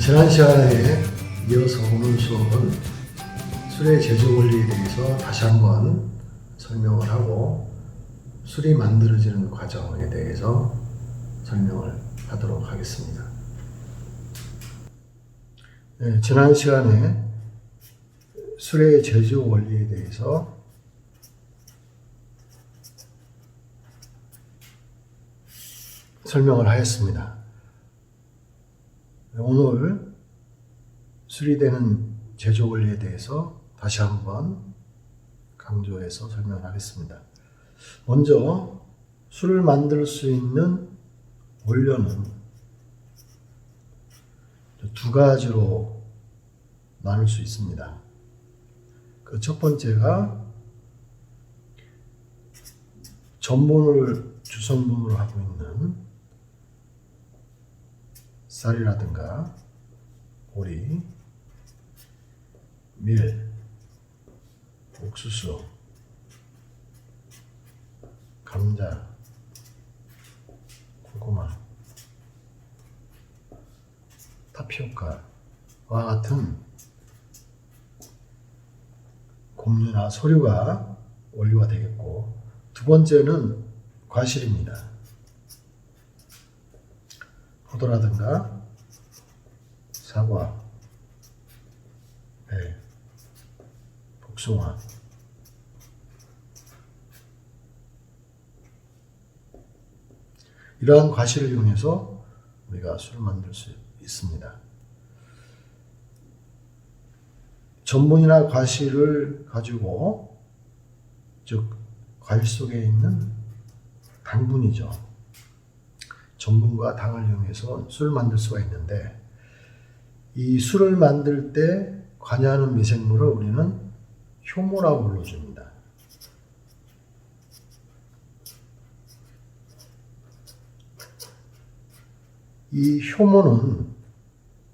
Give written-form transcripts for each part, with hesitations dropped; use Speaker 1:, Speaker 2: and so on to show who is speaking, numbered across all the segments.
Speaker 1: 지난 시간에 이어서 오늘 수업은 술의 제조 원리에 대해서 다시 한번 설명을 하고 술이 만들어지는 과정에 대해서 설명을 하도록 하겠습니다. 네, 지난 시간에 술의 제조 원리에 대해서 설명을 하였습니다. 오늘 술이 되는 제조 원리에 대해서 다시 한번 강조해서 설명하겠습니다. 먼저 술을 만들 수 있는 원료는 두 가지로 나눌 수 있습니다. 그 첫 번째가 전분을 주성분으로 하고 있는 쌀이라든가 보리, 밀, 옥수수, 감자, 고구마, 타피오카와 같은 곡류나 소류가 원료가 되겠고, 두 번째는 과실입니다. 포도라든가 사과, 배, 복숭아, 이러한 과실을 이용해서 우리가 술을 만들 수 있습니다. 전분이나 과실을 가지고, 즉 과일 속에 있는 당분이죠. 전분과 당을 이용해서 술을 만들 수가 있는데, 이 술을 만들 때 관여하는 미생물을 우리는 효모라고 불러줍니다. 이 효모는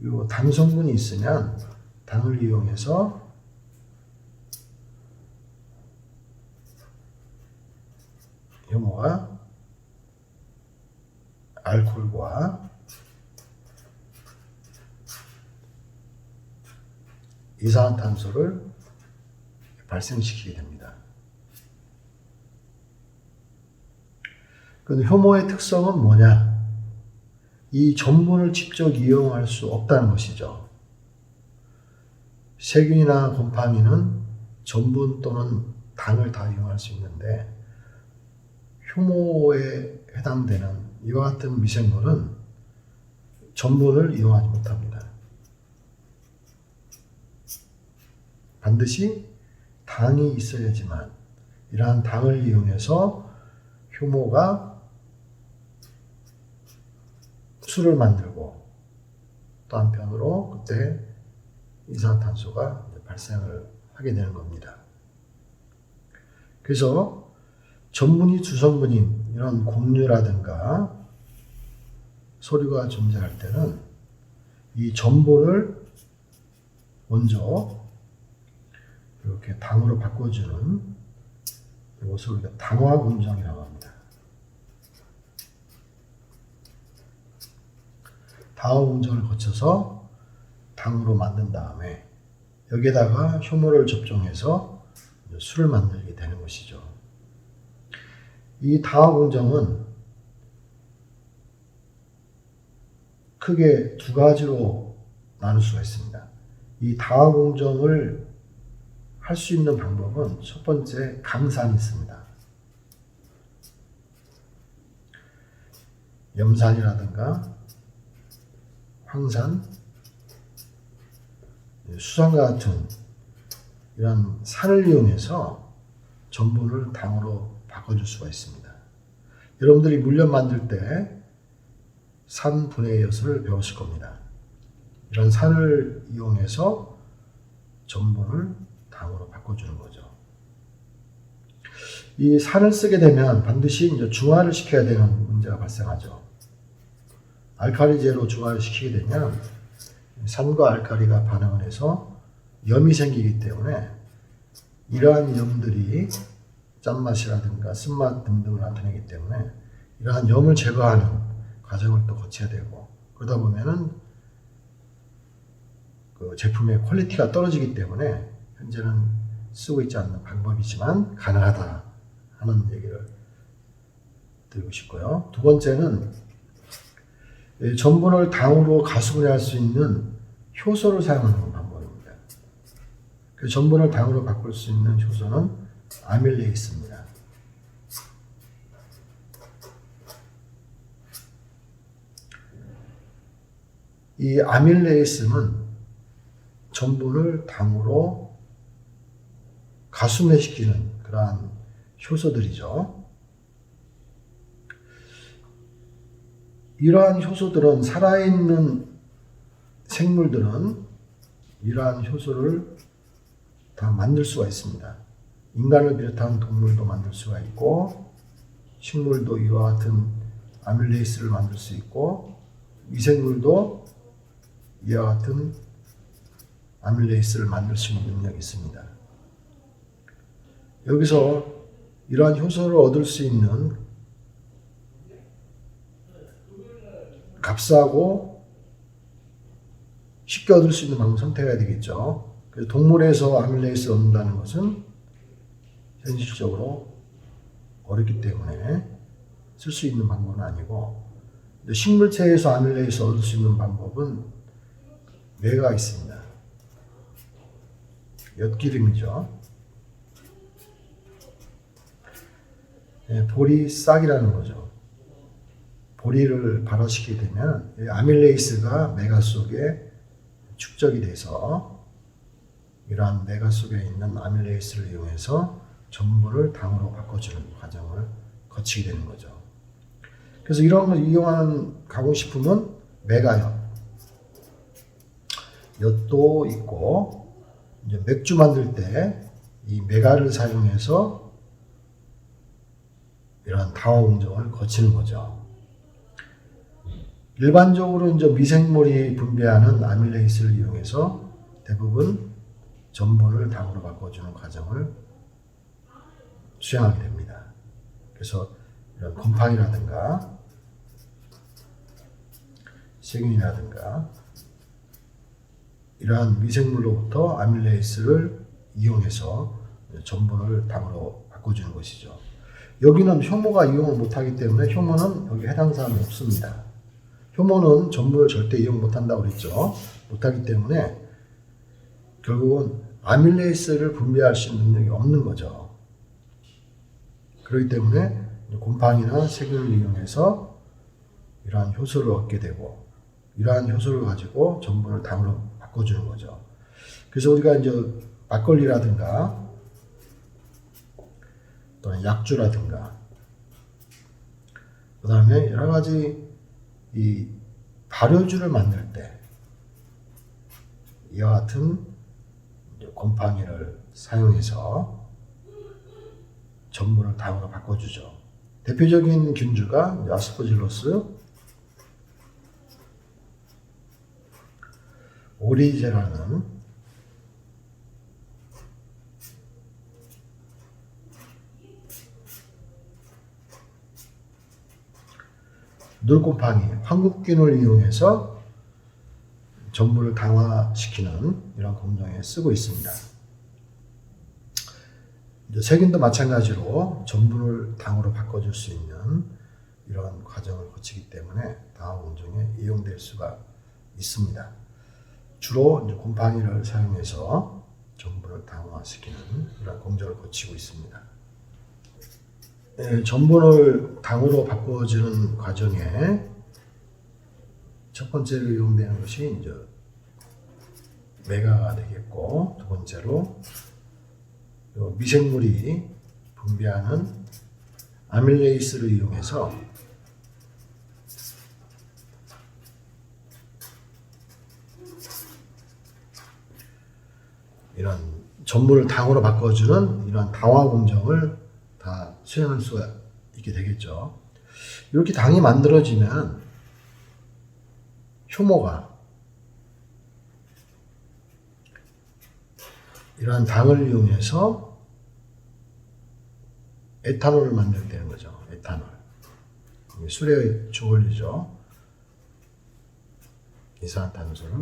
Speaker 1: 요 당 성분이 있으면 당을 이용해서 효모가 알코올과 이산화탄소를 발생시키게 됩니다. 그런데 효모의 특성은 뭐냐? 이 전분을 직접 이용할 수 없다는 것이죠. 세균이나 곰팡이는 전분 또는 당을 다 이용할 수 있는데, 효모에 해당되는 이와 같은 미생물은 전분을 이용하지 못합니다. 반드시 당이 있어야지만 이러한 당을 이용해서 효모가 술을 만들고, 또 한편으로 그때 이산화탄소가 발생을 하게 되는 겁니다. 그래서 전분이 주성분인 이런 곡류라든가 소류가 존재할 때는 이 전분을 먼저 이렇게 당으로 바꿔주는 이것을 우리가 당화 공정이라고 합니다. 당화 공정을 거쳐서 당으로 만든 다음에 여기에다가 효모를 접종해서 술을 만들게 되는 것이죠. 이 당화 공정은 크게 두 가지로 나눌 수가 있습니다. 이 당화 공정을 할 수 있는 방법은 첫 번째, 강산이 있습니다. 염산이라든가 황산, 수산과 같은 이런 산을 이용해서 전분을 당으로 바꿔줄 수가 있습니다. 여러분들이 물엿 만들 때 산분해 엿을 배웠을 겁니다. 이런 산을 이용해서 전분을 당으로 바꿔주는 거죠. 이 산을 쓰게 되면 반드시 이제 중화를 시켜야 되는 문제가 발생하죠. 알칼리제로 중화를 시키게 되면 산과 알칼리가 반응을 해서 염이 생기기 때문에 이러한 염들이 짠맛이라든가 쓴맛 등등을 나타내기 때문에 이러한 염을 제거하는 과정을 또 거쳐야 되고, 그러다 보면은 그 제품의 퀄리티가 떨어지기 때문에 현재는 쓰고 있지 않는 방법이지만 가능하다 하는 얘기를 드리고 싶고요. 두 번째는 전분을 당으로 가수분해할 수 있는 효소를 사용하는 방법입니다. 그 전분을 당으로 바꿀 수 있는 효소는 아밀레이스입니다. 이 아밀레이스는 전분을 당으로 가순회시키는 그러한 효소들이죠. 이러한 효소들은 살아있는 생물들은 이러한 효소를 다 만들 수가 있습니다. 인간을 비롯한 동물도 만들 수가 있고 식물도 이와 같은 아밀레이스를 만들 수 있고 미생물도 이와 같은 아밀레이스를 만들 수 있는 능력이 있습니다. 여기서 이러한 효소를 얻을 수 있는 값싸고 쉽게 얻을 수 있는 방법을 선택해야 되겠죠. 그래서 동물에서 아밀레이스를 얻는다는 것은 현실적으로 어렵기 때문에 쓸 수 있는 방법은 아니고 식물체에서 아밀레이스를 얻을 수 있는 방법은 뇌가 있습니다. 엿기름이죠. 보리싹이라는 거죠. 보리를 발화시키게 되면 아밀레이스가 뇌가 속에 축적이 돼서 이러한 뇌가 속에 있는 아밀레이스를 이용해서 전분을 당으로 바꿔주는 과정을 거치게 되는 거죠. 그래서 이런 걸 이용하는 가공식품은 메가엿, 엿도 있고 이제 맥주 만들 때 이 메가를 사용해서 이런 다화 공정을 거치는 거죠. 일반적으로 이제 미생물이 분비하는 아밀레이스를 이용해서 대부분 전분을 당으로 바꿔주는 과정을 수행하게 됩니다. 그래서 이런 곰팡이라든가 세균이라든가 이러한 미생물로부터 아밀레이스를 이용해서 전분을 당으로 바꿔주는 것이죠. 여기는 효모가 이용을 못하기 때문에 효모는 여기 해당 사항이 없습니다. 효모는 전분을 절대 이용 못한다고 그랬죠. 못하기 때문에 결국은 아밀레이스를 분비할 수 있는 능력이 없는 거죠. 그렇기 때문에 곰팡이나 세균을 이용해서 이러한 효소를 얻게 되고 이러한 효소를 가지고 전분을 당으로 바꿔주는 거죠. 그래서 우리가 이제 막걸리라든가 또는 약주라든가 그 다음에 여러 가지 이 발효주를 만들 때 이와 같은 곰팡이를 사용해서 전분을 당으로 바꿔주죠. 대표적인 균주가 아스퍼질러스 오리제라는 눌곰팡이, 황국균을 이용해서 전분을 당화시키는 이런 공정에 쓰고 있습니다. 이제 세균도 마찬가지로 전분을 당으로 바꿔줄 수 있는 이런 과정을 거치기 때문에 당화 공정에 이용될 수가 있습니다. 주로 이제 곰팡이를 사용해서 전분을 당화시키는 이런 공정을 거치고 있습니다. 전분을 당으로 바꿔주는 과정에 첫 번째로 이용되는 것이 이제 메가가 되겠고, 두 번째로 미생물이 분비하는 아밀레이스를 이용해서 이런 전분을 당으로 바꿔주는 이런 당화 공정을 다 수행할 수가 있게 되겠죠. 이렇게 당이 만들어지면 효모가 이러한 당을 이용해서 에탄올을 만들게 되는 거죠. 에탄올. 술의 주원료죠. 이산화탄소를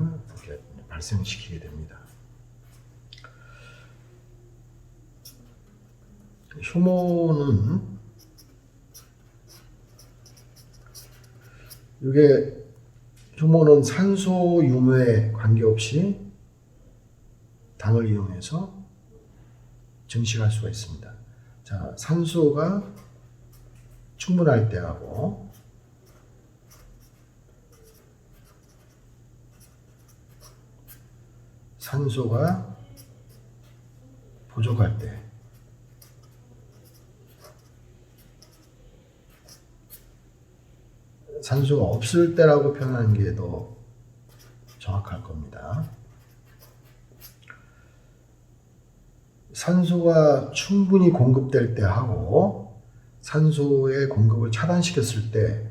Speaker 1: 이렇게 발생시키게 됩니다. 효모는 산소 유무에 관계없이 당을 이용해서 증식할 수가 있습니다. 자, 산소가 충분할 때하고 산소가 부족할 때, 산소가 없을 때라고 표현하는 게 더 정확할 겁니다. 산소가 충분히 공급될 때 하고 산소의 공급을 차단시켰을 때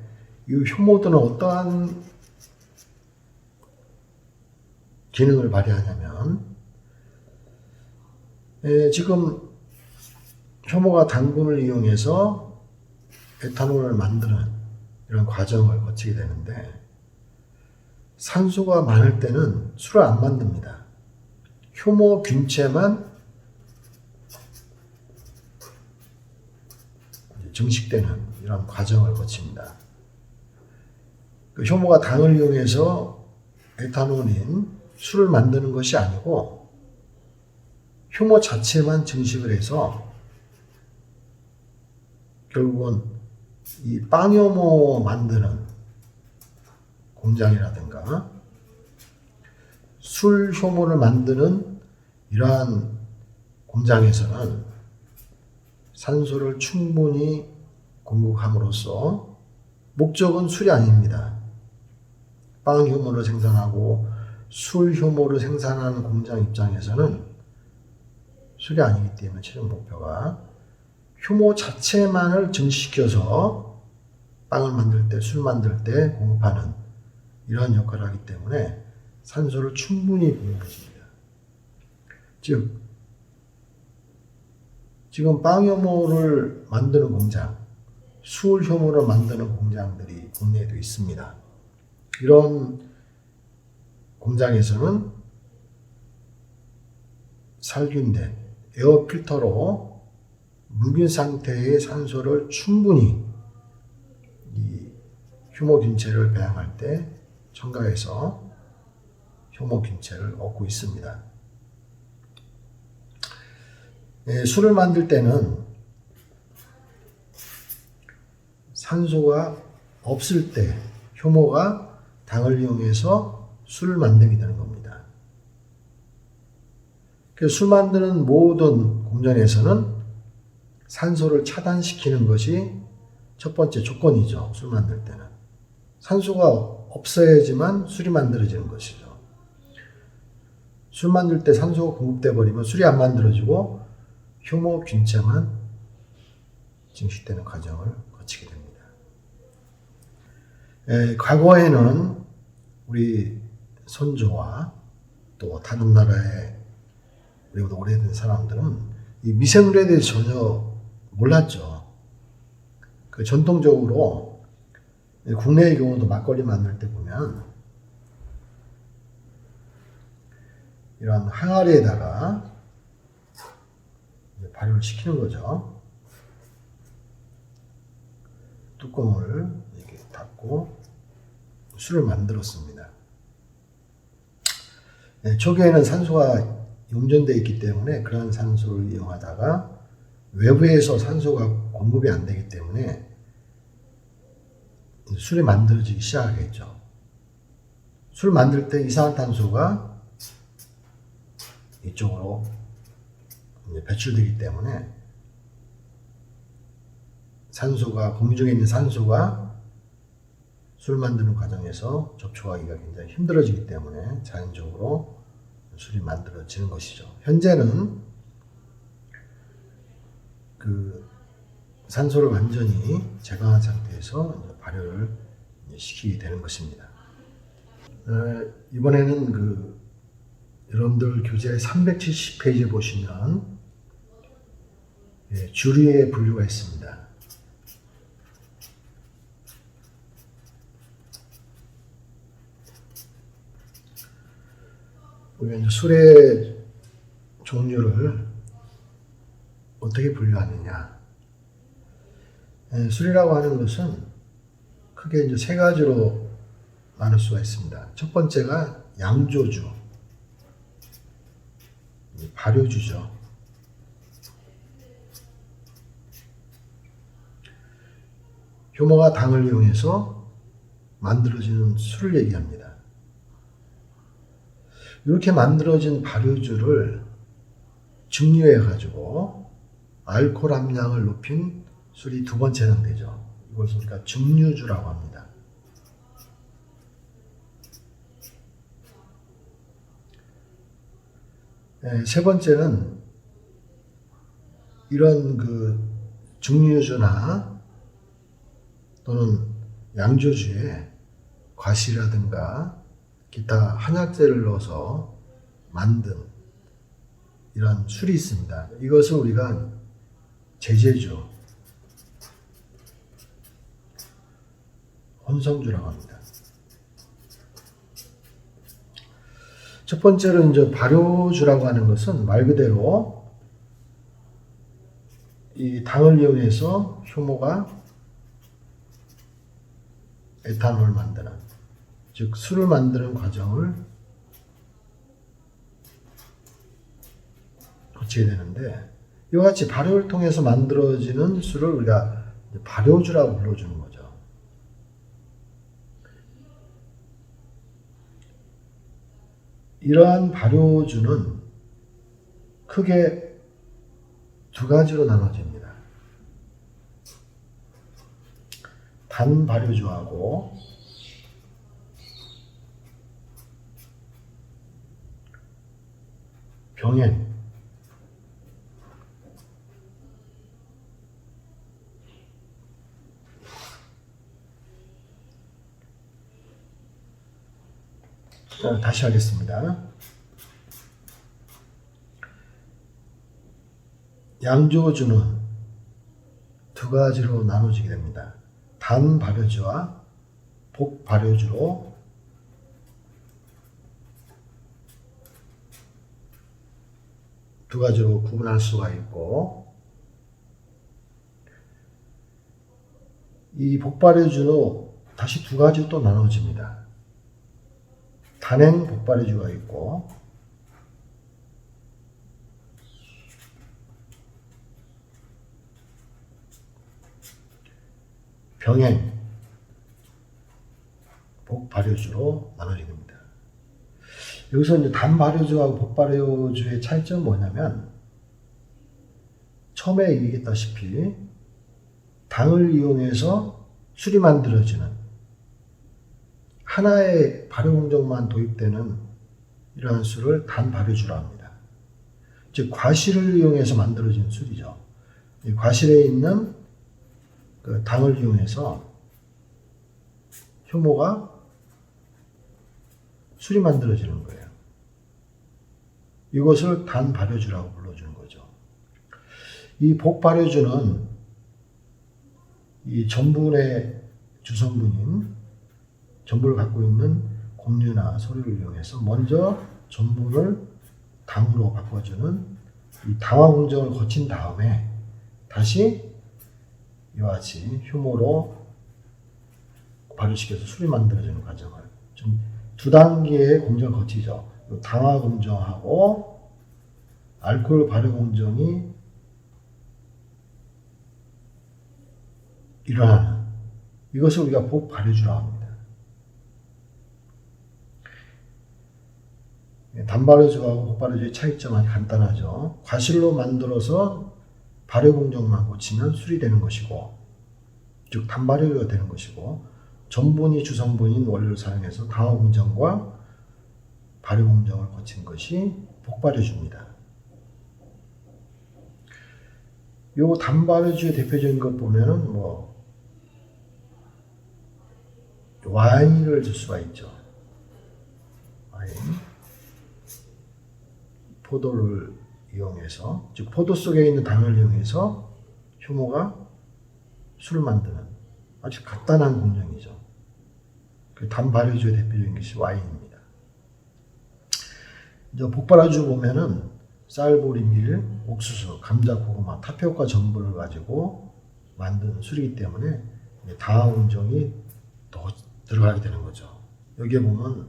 Speaker 1: 이 효모들은 어떠한 기능을 발휘하냐면, 지금 효모가 당분을 이용해서 에탄올을 만드는 이런 과정을 거치게 되는데, 산소가 많을 때는 술을 안 만듭니다. 효모 균체만 증식되는 이런 과정을 거칩니다. 그 효모가 당을 이용해서 에탄올인 술을 만드는 것이 아니고 효모 자체만 증식을 해서 결국은 이 빵효모 만드는 공장이라든가 술 효모를 만드는 이러한 공장에서는 산소를 충분히 공급함으로써 목적은 술이 아닙니다. 빵 효모를 생산하고 술 효모를 생산하는 공장 입장에서는 술이 아니기 때문에 최종 목표가 효모 자체만을 증식시켜서 빵을 만들 때, 술 만들 때 공급하는 이러한 역할을 하기 때문에 산소를 충분히 공급해줍니다. 즉, 지금 빵 효모를 만드는 공장, 술 효모를 만드는 공장들이 국내에도 있습니다. 이런 공장에서는 살균된 에어 필터로 묵은 상태의 산소를 충분히 이 효모균체를 배양할 때 첨가해서 효모균체를 얻고 있습니다. 술을 만들 때는 산소가 없을 때 효모가 당을 이용해서 술을 만들게 되는 겁니다. 그래서 술 만드는 모든 공장에서는 산소를 차단시키는 것이 첫 번째 조건이죠. 술 만들 때는. 산소가 없어야지만 술이 만들어지는 것이죠. 술 만들 때 산소가 공급돼 버리면 술이 안 만들어지고 효모균체만 증식되는 과정을 거치게 됩니다. 과거에는 우리 선조와 또 다른 나라의 우리보다 오래된 사람들은 이 미생물에 대해서 전혀 몰랐죠. 그 전통적으로 국내의 경우도 막걸리 만들 때 보면 이런 항아리에다가 발효를 시키는 거죠. 뚜껑을 이렇게 닫고 술을 만들었습니다. 초기에는 산소가 용전되어 있기 때문에 그런 산소를 이용하다가 외부에서 산소가 공급이 안 되기 때문에 술이 만들어지기 시작하겠죠. 술 만들 때 이산화탄소가 이쪽으로 배출되기 때문에 산소가, 공중에 있는 산소가 술 만드는 과정에서 접촉하기가 굉장히 힘들어지기 때문에 자연적으로 술이 만들어지는 것이죠. 현재는 그 산소를 완전히 제거한 상태에서 이제 발효를 시키게 되는 것입니다. 이번에는 여러분들 교재 370페이지 보시면 주류의 분류가 있습니다. 우리가 이제 술의 종류를 어떻게 분류하느냐. 술이라고 하는 것은 크게 이제 세 가지로 나눌 수가 있습니다. 첫 번째가 양조주, 발효주죠. 효모가 당을 이용해서 만들어지는 술을 얘기합니다. 이렇게 만들어진 발효주를 증류해 가지고 알코올 함량을 높인 술이 두 번째 해당되죠. 이것을 우리가 증류주라고 합니다. 세 번째는 이런 그 증류주나 또는 양조주에 과실이라든가 기타 한약재를 넣어서 만든 이런 술이 있습니다. 이것을 우리가 제재주, 혼성주라고 합니다. 첫 번째로 이제 발효주라고 하는 것은 말 그대로 이 당을 이용해서 효모가 에탄올을 만드는, 즉 술을 만드는 과정을 거치게 되는데, 이와 같이 발효를 통해서 만들어지는 술을 우리가 발효주라고 불러주는 거죠. 이러한 발효주는 크게 두 가지로 나눠집니다. 단 발효주하고 병행, 다시 하겠습니다. 양조주는 두 가지로 나눠지게 됩니다. 단 발효주와 복 발효주로 두 가지로 구분할 수가 있고, 이 복발효주로 다시 두 가지로 또 나눠집니다. 단행 복발효주가 있고 병행 복발효주로 나눠집니다. 여기서 이제 단발효주하고 복발효주의 차이점은 뭐냐면, 처음에 얘기했다시피 당을 이용해서 술이 만들어지는 하나의 발효 공정만 도입되는 이러한 술을 단발효주라고 합니다. 즉 과실을 이용해서 만들어진 술이죠. 이 과실에 있는 그 당을 이용해서 효모가 술이 만들어지는 거예요. 이것을 단발효주라고 불러주는 거죠. 이 복발효주는 이 전분의 주성분인 전분을 갖고 있는 곡류나 소류를 이용해서 먼저 전분을 당으로 바꿔주는 이 당화 공정을 거친 다음에 다시 이와 같이 효모로 발효시켜서 술이 만들어지는 과정을 좀 두 단계의 공정을 거치죠. 당화 공정하고 알코올 발효 공정이 일어나는, 이것을 우리가 복발효주라고 합니다. 단발효주하고 복발효주의 차이점은 간단하죠. 과실로 만들어서 발효 공정만 거치면 술이 되는 것이고, 즉 단발효가 되는 것이고, 전분이 주성분인 원료를 사용해서 당화 공정과 발효 공정을 거친 것이 복발효주입니다. 요 단발효주의 대표적인 것 보면은 와인을 줄 수가 있죠. 와인, 포도를 이용해서, 즉 포도 속에 있는 당을 이용해서 효모가 술을 만드는 아주 간단한 공정이죠. 그 단발효주의 대표적인 것이 와인입니다. 이제 복발아주 보면은 쌀보리밀, 옥수수, 감자, 고구마, 타피오카 전분을 가지고 만든 술이기 때문에 다항공정이 더 들어가게 되는 거죠. 여기에 보면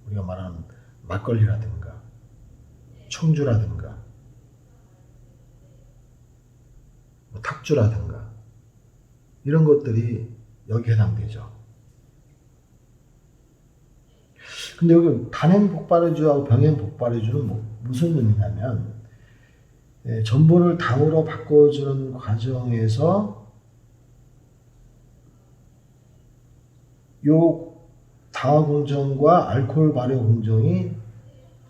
Speaker 1: 우리가 말하는 막걸리라든가 청주라든가 탁주라든가 이런 것들이 여기에 해당되죠. 근데 여기 단행 복발해주하고 병행 복발해주는 무슨 의미냐면 전분을 당으로 바꿔주는 과정에서 요 당화 공정과 알코올 발효 공정이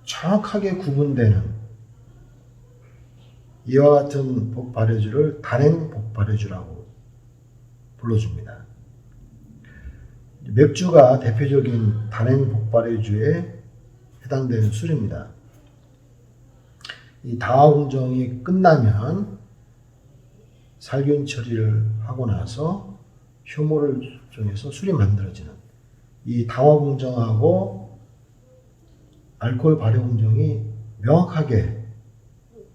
Speaker 1: 정확하게 구분되는 이와 같은 복발해주를 단행 복발해주라고 불러줍니다. 맥주가 대표적인 단행 복발해주에 해당되는 술입니다. 이 당화 공정이 끝나면 살균 처리를 하고 나서 효모를 통해서 술이 만들어지는 이 당화 공정하고 알코올 발효 공정이 명확하게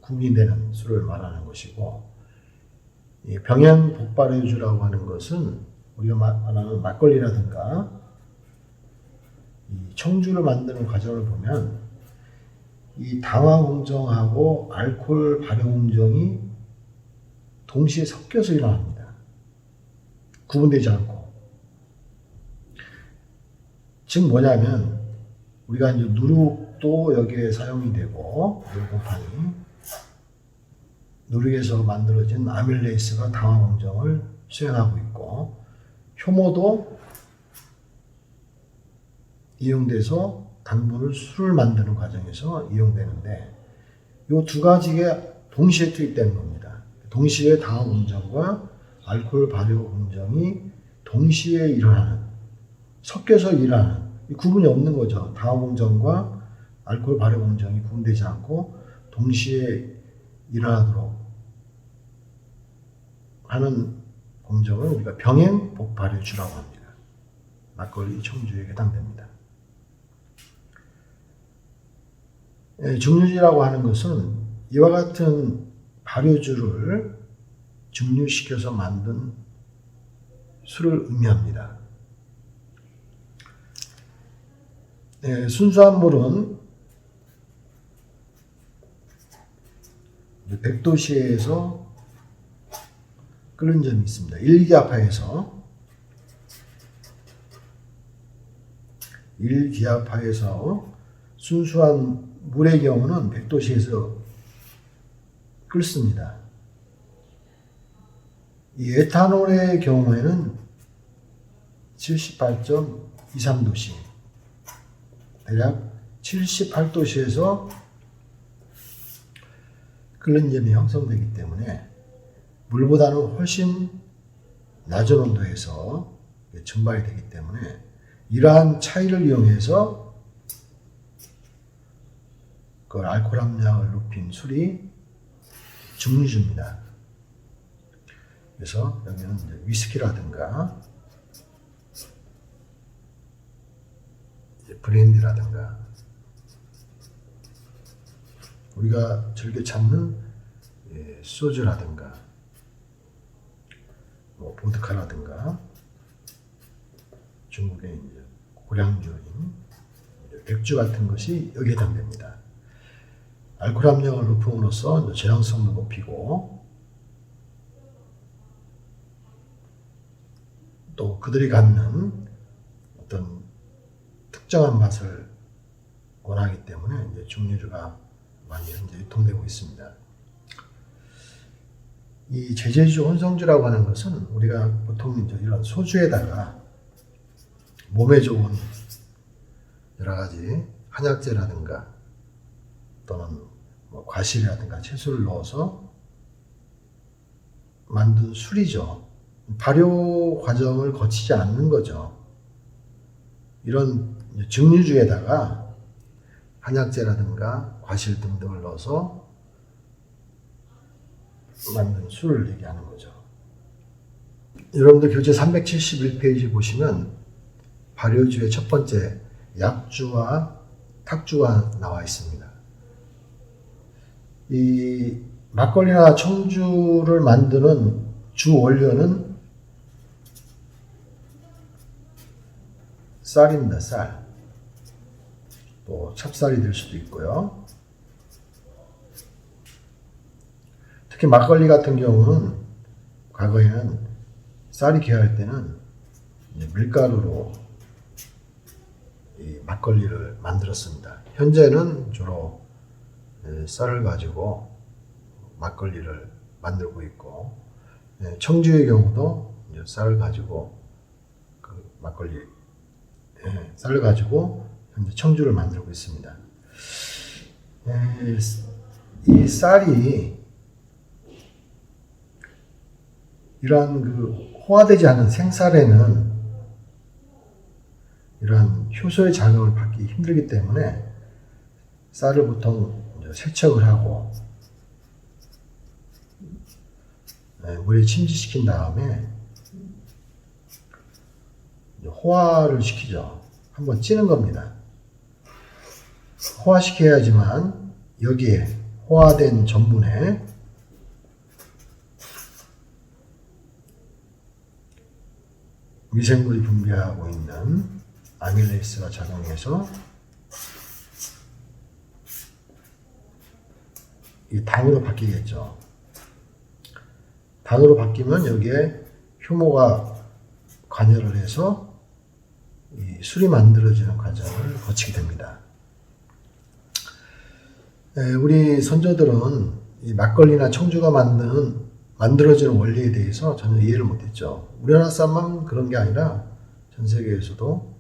Speaker 1: 구분이 되는 술을 말하는 것이고, 이 병행 복발해주라고 하는 것은 우리가 말하는 막걸리라든가 이 청주를 만드는 과정을 보면 이 당화 공정하고 알코올 발효 공정이 동시에 섞여서 일어납니다. 구분되지 않고. 즉 뭐냐면 우리가 이제 누룩도 여기에 사용이 되고, 누룩곰팡이, 누룩에서 만들어진 아밀레이스가 당화 공정을 수행하고 있고, 효모도 이용돼서 당분을 술을 만드는 과정에서 이용되는데, 이 두 가지가 동시에 투입되는 겁니다. 동시에 당화 공정과 알코올 발효 공정이 동시에 일어나는, 섞여서 일어나는, 구분이 없는 거죠. 당화 공정과 알코올 발효 공정이 구분되지 않고 동시에 일어나도록 하는 공정을 우리가 병행 복발해주라고 합니다. 막걸리, 청주에 해당됩니다. 증류지라고 하는 것은 이와 같은 발효주를 증류시켜서 만든 술을 의미합니다. 순수한 물은 100도씨에서 끓는 점이 있습니다. 일기압하에서 순수한 물의 경우는 100도씨에서 끓습니다. 이 에탄올의 경우에는 78.23도씨, 대략 78도씨에서 끓는 점이 형성되기 때문에 물보다는 훨씬 낮은 온도에서 증발이 되기 때문에 이러한 차이를 이용해서 그 알코올 함량을 높인 술이 증류주입니다. 그래서 여기는 이제 위스키라든가 브랜디라든가 우리가 즐겨 찾는 소주라든가 보드카라든가 중국의 이제 고량주인 백주 같은 것이 여기에 해당됩니다. 알코올 함량을 높음으로써 저장성도 높이고 또 그들이 갖는 어떤 특정한 맛을 원하기 때문에 이제 증류주가 많이 현재 유통되고 있습니다. 이 제재주 혼성주라고 하는 것은 우리가 보통 이제 이런 소주에다가 몸에 좋은 여러 가지 한약재라든가 또는 과실이라든가 채소를 넣어서 만든 술이죠. 발효 과정을 거치지 않는 거죠. 이런 증류주에다가 한약재라든가 과실 등등을 넣어서 만든 술을 얘기하는 거죠. 여러분들 교재 371페이지 보시면 발효주의 첫 번째 약주와 탁주가 나와 있습니다. 이 막걸리나 청주를 만드는 주 원료는 쌀입니다. 쌀. 또 찹쌀이 될 수도 있고요. 특히 막걸리 같은 경우는 과거에는 쌀이 귀할 때는 이제 밀가루로 이 막걸리를 만들었습니다. 현재는 주로 쌀을 가지고 막걸리를 만들고 있고, 청주의 경우도 이제 쌀을 가지고 그 막걸리, 쌀을 가지고 현재 청주를 만들고 있습니다. 이 쌀이 이러한 그 호화되지 않은 생쌀에는 이러한 효소의 작용을 받기 힘들기 때문에 쌀을 보통 세척을 하고 물에 침지시킨 다음에 호화를 시키죠. 한번 찌는 겁니다. 호화시켜야지만 여기에 호화된 전분에 미생물이 분비하고 있는 아밀레이스가 작용해서 이 당으로 바뀌겠죠. 당으로 바뀌면 여기에 효모가 관여를 해서 이 술이 만들어지는 과정을 거치게 됩니다. 우리 선조들은 이 막걸리나 청주가 만들어지는 원리에 대해서 전혀 이해를 못했죠. 우리나라 사람만 그런 게 아니라 전 세계에서도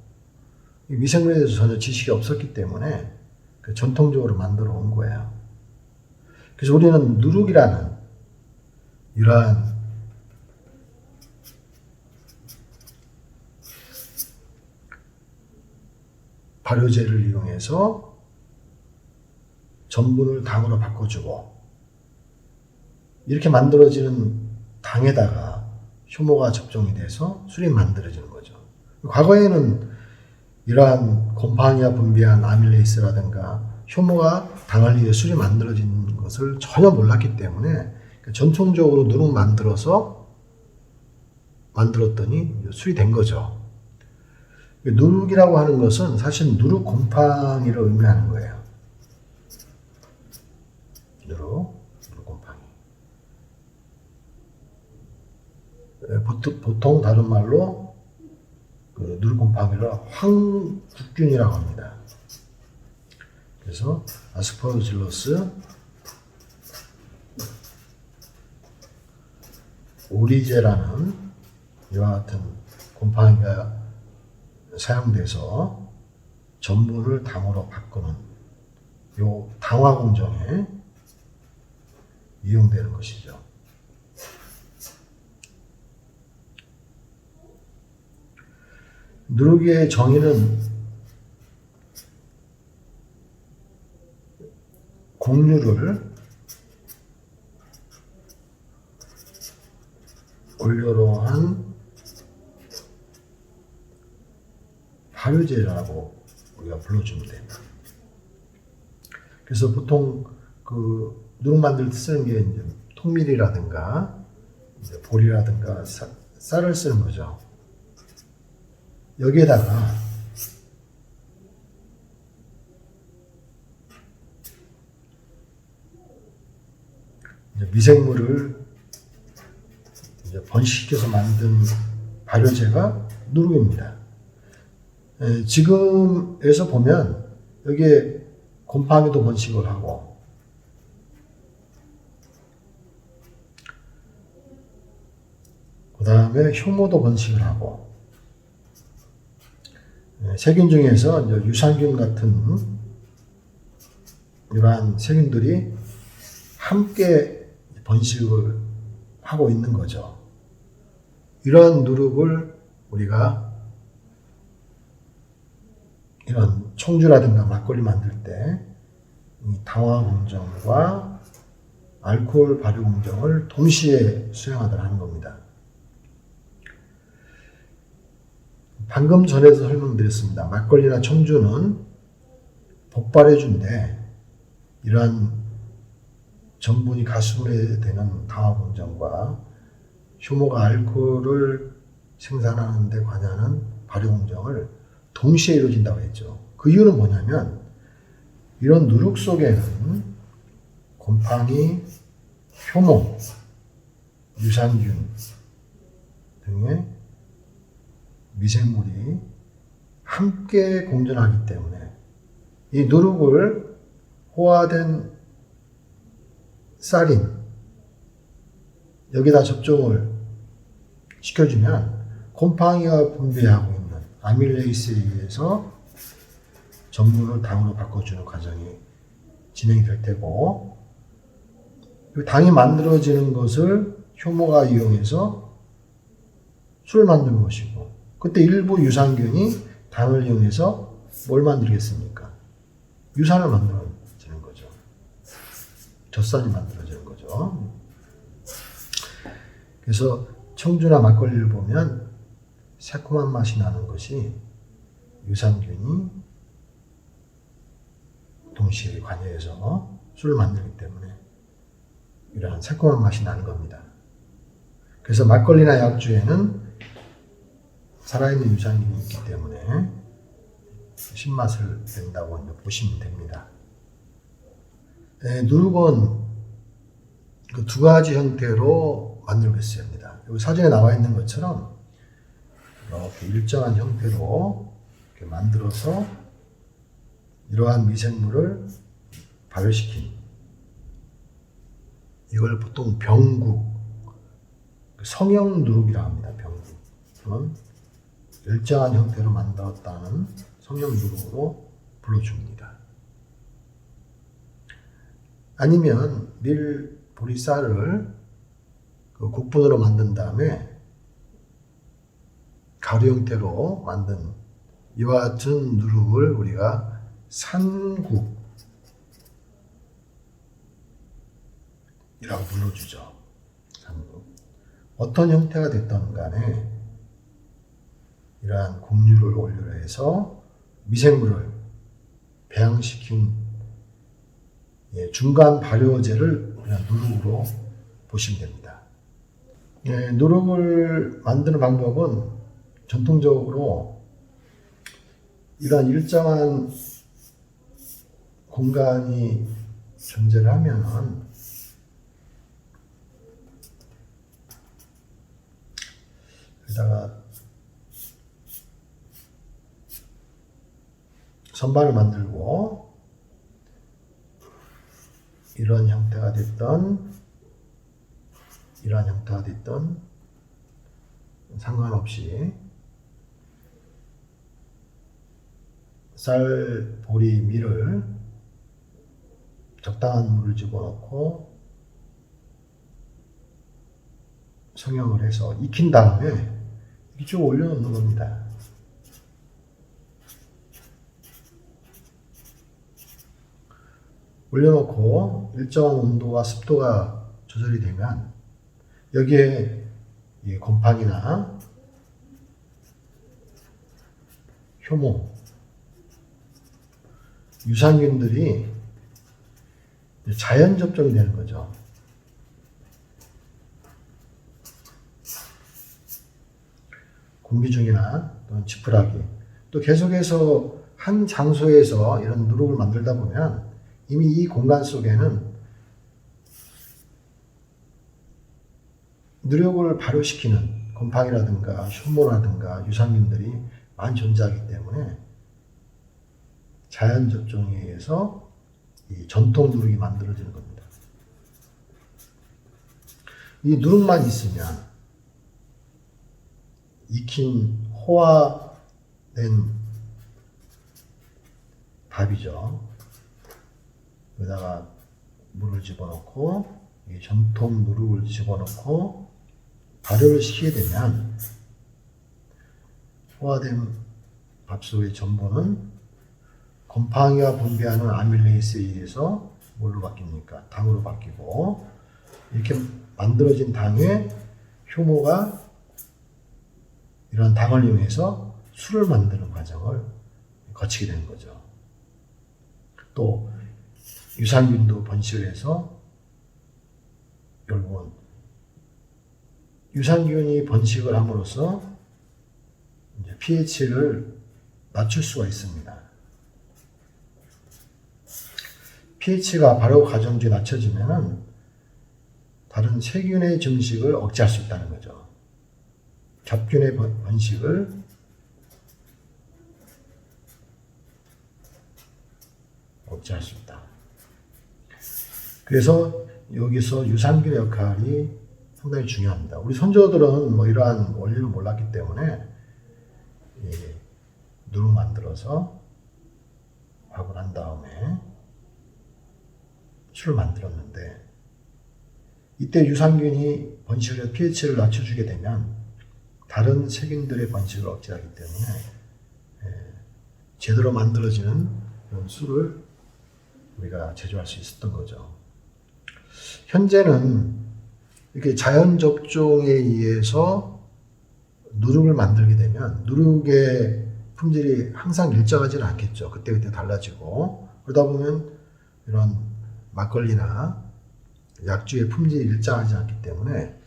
Speaker 1: 이 미생물에 대해서 전혀 지식이 없었기 때문에 그 전통적으로 만들어 온 거예요. 그래서 우리는 누룩이라는 이러한 발효제를 이용해서 전분을 당으로 바꿔주고 이렇게 만들어지는 당에다가 효모가 접종이 돼서 술이 만들어지는 거죠. 과거에는 이러한 곰팡이가 분비한 아밀레이스라든가 효모가 당을 위해 술이 만들어진 것을 전혀 몰랐기 때문에 전통적으로 누룩 만들었더니 술이 된 거죠. 누룩이라고 하는 것은 사실 누룩 곰팡이를 의미하는 거예요. 누룩 곰팡이. 보통 다른 말로 그 누룩 곰팡이를 황국균이라고 합니다. 그래서 아스퍼질러스 오리제라는 이와 같은 곰팡이가 사용돼서 전분을 당으로 바꾸는 요 당화 공정에 이용되는 것이죠. 누룩의 정의는 곡류를 원료로 한 발효제라고 우리가 불러주면 됩니다. 그래서 보통 그 누룩 만들 때 쓰는 게 이제 통밀이라든가 이제 보리라든가 쌀을 쓰는 거죠. 여기에다가 이제 미생물을 이제 번식시켜서 만든 발효제가 누룩입니다. 지금에서 보면 여기에 곰팡이도 번식을 하고 그 다음에 효모도 번식을 하고 세균 중에서 이제 유산균 같은 이러한 세균들이 함께 번식을 하고 있는 거죠. 이런 누룩을 우리가 이런 청주라든가 막걸리 만들 때 이 당화 공정과 알코올 발효 공정을 동시에 수행하도록 하는 겁니다. 방금 전에도 설명드렸습니다. 막걸리나 청주는 복발해준데 이러한 전분이 가수분해되는 당화 공정과 효모가 알코올을 생산하는 데 관여하는 발효 공정을 동시에 이루어진다고 했죠. 그 이유는 뭐냐면 이런 누룩 속에는 곰팡이, 효모, 유산균 등의 미생물이 함께 공존하기 때문에 이 누룩을 호화된 쌀인 여기다 접종을 시켜주면 곰팡이가 분비하고 있는 아밀레이스에 의해서 전분을 당으로 바꿔주는 과정이 진행이 될 테고, 당이 만들어지는 것을 효모가 이용해서 술을 만드는 것이고, 그때 일부 유산균이 당을 이용해서 뭘 만들겠습니까? 유산을 만들어지는 거죠. 젖산이 만들어지는 거죠. 그래서 청주나 막걸리를 보면 새콤한 맛이 나는 것이 유산균이 동시에 관여해서 술을 만들기 때문에 이러한 새콤한 맛이 나는 겁니다. 그래서 막걸리나 약주에는 살아있는 유산균이 있기 때문에 신맛을 낸다고 보시면 됩니다. 누룩은 그 두 가지 형태로 만들고 있습니다. 여기 사진에 나와 있는 것처럼 이렇게 일정한 형태로 이렇게 만들어서 이러한 미생물을 발효시킨, 이걸 보통 병국, 성형 누룩이라고 합니다. 병국. 일정한 형태로 만들었다는 성형 누룩으로 불러줍니다. 아니면 밀 보리쌀을 그 국분으로 만든 다음에 가루 형태로 만든 이와 같은 누룩을 우리가 산국이라고 불러주죠. 산국. 어떤 형태가 됐던 간에 이러한 곡류를 원료로 해서 미생물을 배양시킨 중간 발효제를 그냥 누룩으로 보시면 됩니다. 누룩을 만드는 방법은 전통적으로 이러한 일정한 공간이 존재를 하면 여기다가 선반을 만들고 이런 형태가 됐던 상관없이 쌀, 보리, 밀을 적당한 물을 집어넣고 성형을 해서 익힌 다음에 이쪽 올려놓는 겁니다. 올려놓고 일정한 온도와 습도가 조절이 되면 여기에 곰팡이나 효모, 유산균들이 자연 접종이 되는 거죠. 공기 중이나 또는 지푸라기, 또 계속해서 한 장소에서 이런 누룩을 만들다 보면 이미 이 공간 속에는 누룩을 발효시키는 곰팡이라든가 효모라든가 유산균들이 많이 존재하기 때문에 자연 접종에 의해서 이 전통 누룩이 만들어지는 겁니다. 이 누룩만 있으면 익힌 호화된 밥이죠. 여기다가 물을 집어넣고 이 전통 누룩을 집어넣고 발효를 시키게 되면 호화된 밥 속의 전분은 곰팡이가 분비하는 아밀레이스에 의해서 뭘로 바뀝니까? 당으로 바뀌고, 이렇게 만들어진 당에 효모가 이런 당을 이용해서 술을 만드는 과정을 거치게 되는 거죠. 또 유산균도 번식을 해서 결국은 유산균이 번식을 함으로써 이제 pH를 낮출 수가 있습니다. pH가 바로 가정주에 낮춰지면은 다른 세균의 증식을 억제할 수 있다는 거죠. 잡균의 번식을 억제할 수 있다. 그래서 여기서 유산균의 역할이 상당히 중요합니다. 우리 선조들은 뭐 이러한 원리를 몰랐기 때문에 누룩 만들어서 하고 난 다음에 술을 만들었는데 이때 유산균이 번식을 해서 pH를 낮춰주게 되면 다른 세균들의 번식을 억제하기 때문에 제대로 만들어지는 그런 술을 우리가 제조할 수 있었던 거죠. 현재는 이렇게 자연 접종에 의해서 누룩을 만들게 되면 누룩의 품질이 항상 일정하지는 않겠죠. 그때그때 달라지고 그러다 보면 이런 막걸리나 약주의 품질이 일정하지 않기 때문에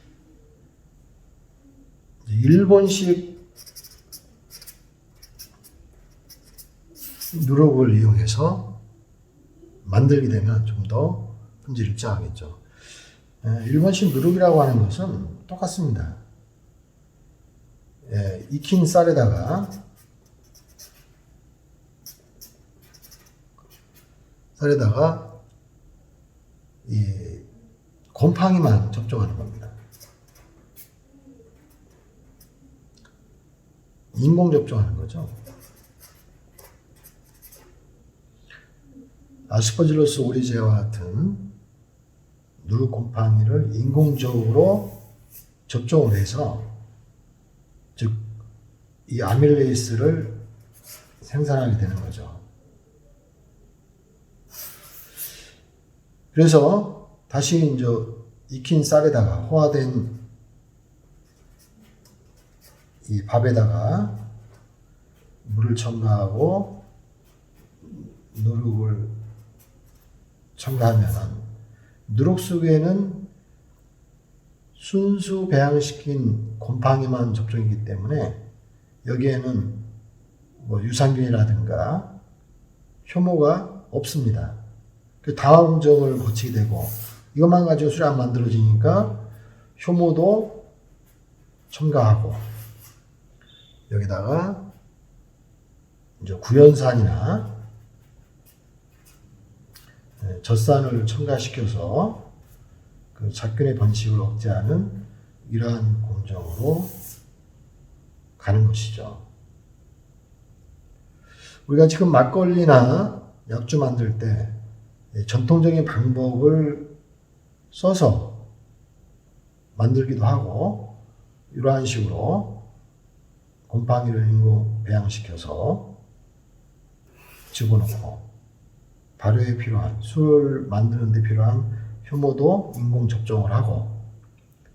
Speaker 1: 일본식 누룩을 이용해서 만들게 되면 좀 더 품질이 일정하겠죠. 일본식 누룩이라고 하는 것은 똑같습니다. 익힌 쌀에다가 이 곰팡이만 접종하는 겁니다. 인공 접종하는 거죠. 아스퍼질러스 오리제와 같은 누룩 곰팡이를 인공적으로 접종을 해서 즉 이 아밀레이스를 생산하게 되는 거죠. 그래서 다시 이제 익힌 쌀에다가 호화된 이 밥에다가 물을 첨가하고 누룩을 첨가하면 누룩 속에는 순수 배양시킨 곰팡이만 접종이기 때문에 여기에는 뭐 유산균이라든가 효모가 없습니다. 그 다음정을 거치게 되고 이것만 가지고 술이 안 만들어지니까 효모도 첨가하고 여기다가 이제 구연산이나 젖산을 첨가시켜서 그 잡균의 번식을 억제하는 이러한 공정으로 가는 것이죠. 우리가 지금 막걸리나 약주 만들 때 전통적인 방법을 써서 만들기도 하고 이러한 식으로 곰팡이를 인공 배양시켜서 집어넣고 발효에 필요한 술 만드는 데 필요한 효모도 인공 접종을 하고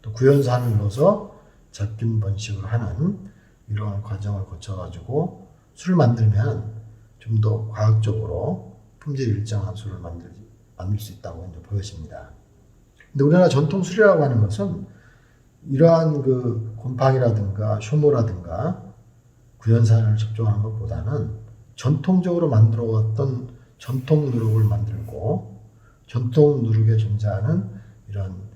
Speaker 1: 또 구연산을 넣어서 잡균 번식을 하는 이러한 과정을 거쳐가지고 술을 만들면 좀 더 과학적으로 품질 일정한 술을 만들 수 있다고 이제 보여집니다. 근데 우리나라 전통 술이라고 하는 것은 이러한 그 곰팡이라든가 효모라든가 구연산을 접종하는 것보다는 전통적으로 만들어 왔던 전통 누룩을 만들고 전통 누룩에 존재하는 이런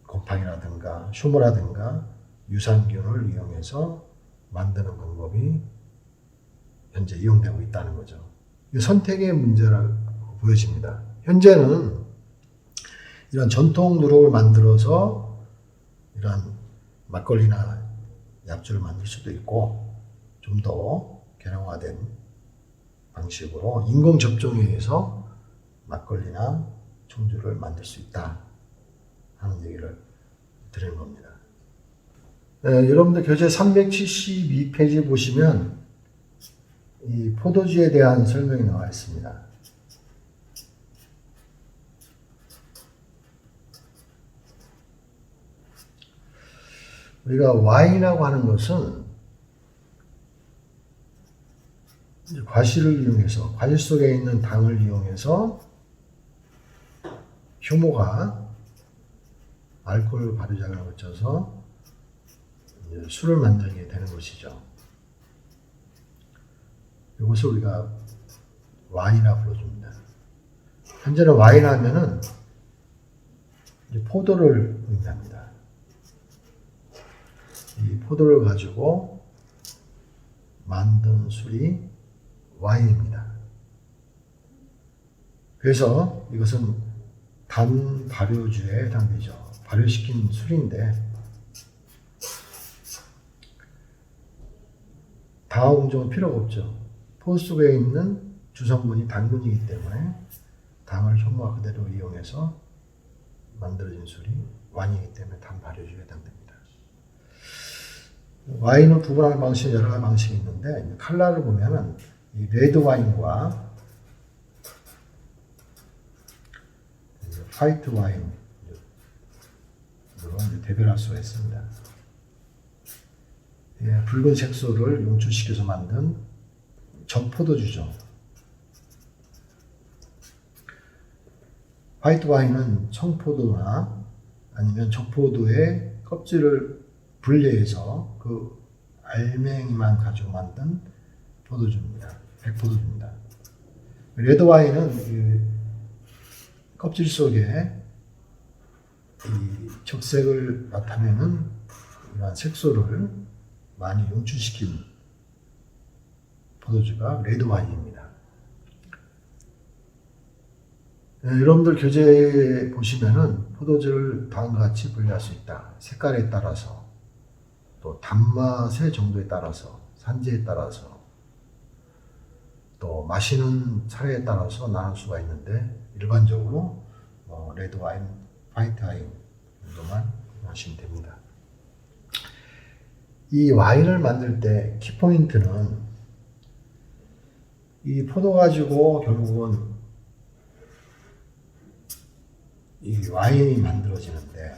Speaker 1: 곰팡이라든가 효모라든가 유산균을 이용해서 만드는 방법이 현재 이용되고 있다는 거죠. 이 선택의 문제라고 보여집니다. 현재는 이런 전통 누룩을 만들어서 이런 막걸리나 약주를 만들 수도 있고 좀 더 개량화된 방식으로 인공 접종에 의해서 막걸리나 청주를 만들 수 있다 하는 얘기를 드리는 겁니다. 여러분들 교재 372페이지 보시면 이 포도주에 대한 설명이 나와 있습니다. 우리가 와인이라고 하는 것은 과실을 이용해서 과실 속에 있는 당을 이용해서 효모가 알코올 발효작용을 거쳐서 이제 술을 만들게 되는 것이죠. 이것을 우리가 와인이라고 불러줍니다. 현재는 와인 하면은 이제 포도를 의미합니다. 이 포도를 가지고 만든 술이 와인입니다. 그래서 이것은 단 발효주에 해당되죠. 발효시킨 술인데 다화 공정은 필요가 없죠. 포도 속에 있는 주성분이 당분이기 때문에 당을 효모와 그대로 이용해서 만들어진 술이 와인이기 때문에 단 발효주에 해당됩니다. 와인은 구분하는 방식이 여러 가지 방식이 있는데 컬러를 보면은 이 레드 와인과 화이트 와인으로 대별할 수가 있습니다. 예, 붉은 색소를 용출시켜서 만든 적포도주죠. 화이트 와인은 청포도나 아니면 적포도의 껍질을 분리해서 그 알맹이만 가지고 만든 포도주입니다. 백포도주입니다. 레드 와인은 껍질 속에 이 적색을 나타내는 이러한 색소를 많이 용출시킨 포도주가 레드 와인입니다. 여러분들 교재에 보시면은 포도주를 다음과 같이 분류할 수 있다. 색깔에 따라서, 또 단맛의 정도에 따라서, 산지에 따라서, 또 마시는 차례에 따라서 나눌 수가 있는데 일반적으로 레드 와인, 화이트 와인 정도만 하시면 됩니다. 이 와인을 만들 때 키포인트는 이 포도 가지고 결국은 이 와인이 만들어지는데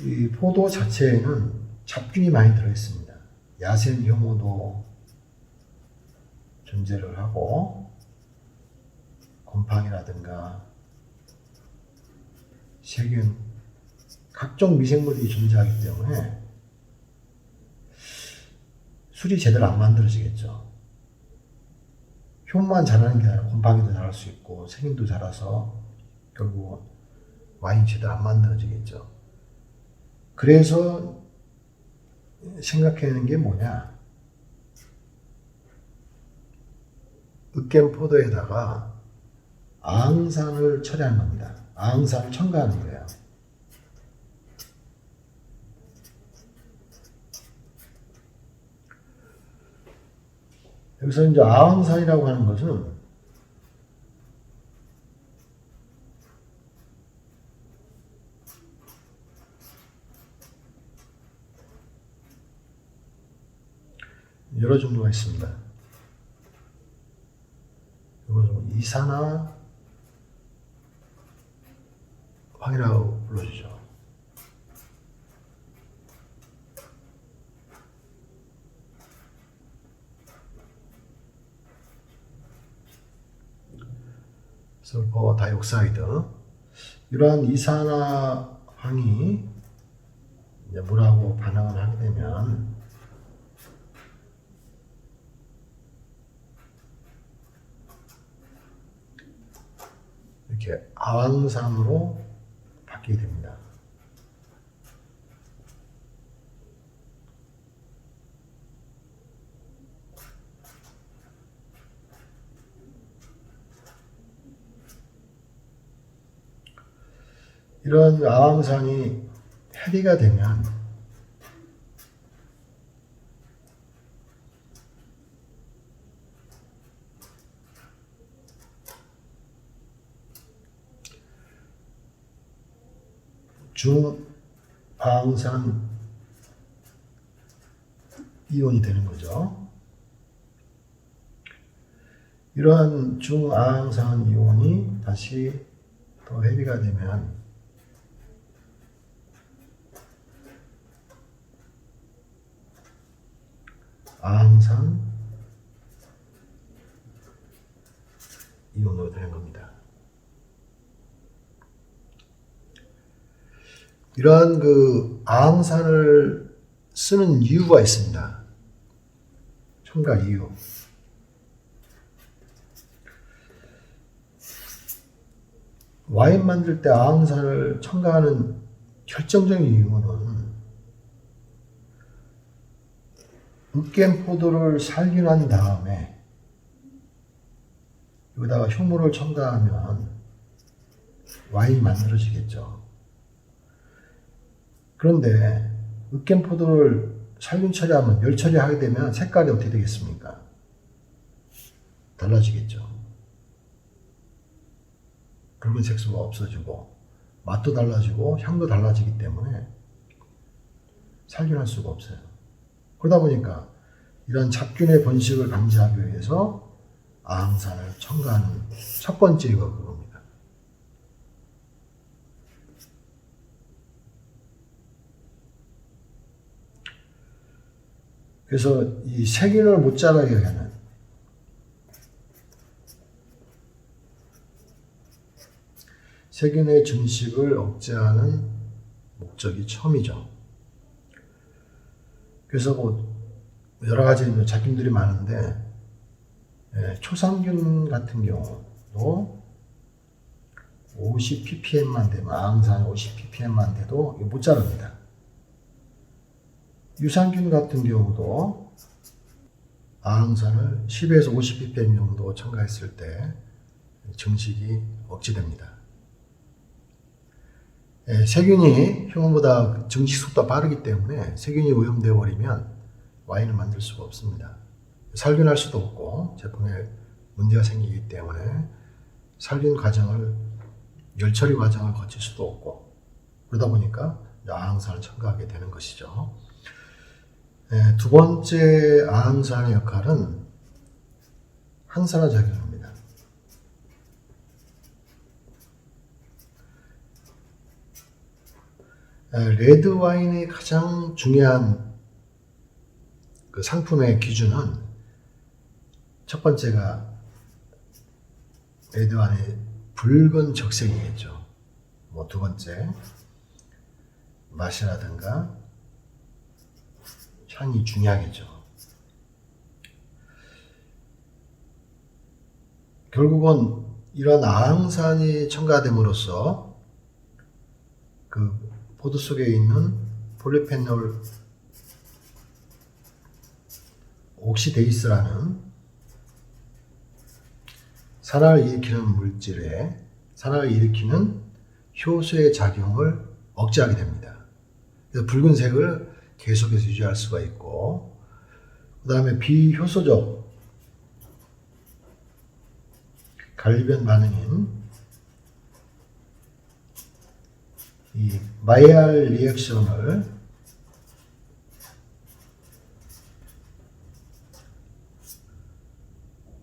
Speaker 1: 이 포도 자체에는 잡균이 많이 들어있습니다. 야생 효모도 존재를 하고 곰팡이라든가 세균, 각종 미생물이 존재하기 때문에 술이 제대로 안 만들어지겠죠. 효모만 자라는 게 아니라 곰팡이도 자랄 수 있고 세균도 자라서 결국 와인이 제대로 안 만들어지겠죠. 그래서 생각하는 게 뭐냐, 으깬 포도에다가 아항산을 처리하는 겁니다. 아항산을 첨가하는 거예요. 여기서 이제 아항산이라고 하는 것은 여러 종류가 있습니다. 이것은 이산화 황이라고 불러주죠. 설포 다이옥사이드, 이러한 이산화황이 이제 물하고 반응을 하게 되면 이렇게 아황산으로 바뀌게 됩니다. 이런 아황산이 해리가 되면 중아황산 이온이 되는 거죠. 이러한 중아황산 이온이 다시 더 헤비가 되면 아항산 이온으로 되는 겁니다. 이러한 그 아항산을 쓰는 이유가 있습니다. 첨가 이유. 와인 만들 때 아항산을 첨가하는 결정적인 이유는 으깬포도를 살균한 다음에 여기다가 효모를 첨가하면 와인이 만들어지겠죠. 그런데 으깬포도를 살균 처리하면, 열 처리하게 되면 색깔이 어떻게 되겠습니까? 달라지겠죠. 붉은색 수가 없어지고 맛도 달라지고 향도 달라지기 때문에 살균할 수가 없어요. 그러다 보니까 이런 잡균의 번식을 방지하기 위해서 아항산을 첨가하는 첫 번째 이유가 그겁니다. 그래서 이 세균을 못 자라게 하는, 세균의 증식을 억제하는 목적이 처음이죠. 그래서 뭐 여러 가지 잡균들이 많은데, 초상균 같은 경우도 50ppm만 되면, 아항산 50ppm만 돼도 못 자랍니다. 유산균 같은 경우도 아항산을 10에서 50ppm 정도 첨가했을 때 증식이 억제됩니다. 세균이 효모보다 증식 속도가 빠르기 때문에 세균이 오염되어 버리면 와인을 만들 수가 없습니다. 살균할 수도 없고 제품에 문제가 생기기 때문에 살균 과정을, 열 처리 과정을 거칠 수도 없고, 그러다 보니까 아항산을 첨가하게 되는 것이죠. 두 번째 아항산의 역할은 항산화 작용입니다. 레드 와인의 가장 중요한 그 상품의 기준은, 첫 번째가 레드 와인의 붉은 적색이겠죠. 뭐 두 번째 맛이라든가 향이 중요하겠죠. 결국은 이런 아항산이 첨가됨으로써 그 포도 속에 있는 폴리페놀 옥시데이스라는 산화를 일으키는 물질에, 산화를 일으키는 효소의 작용을 억제하게 됩니다. 그래서 붉은색을 계속해서 유지할 수가 있고, 그 다음에 비효소적 갈변 반응인 이 마이알 리액션을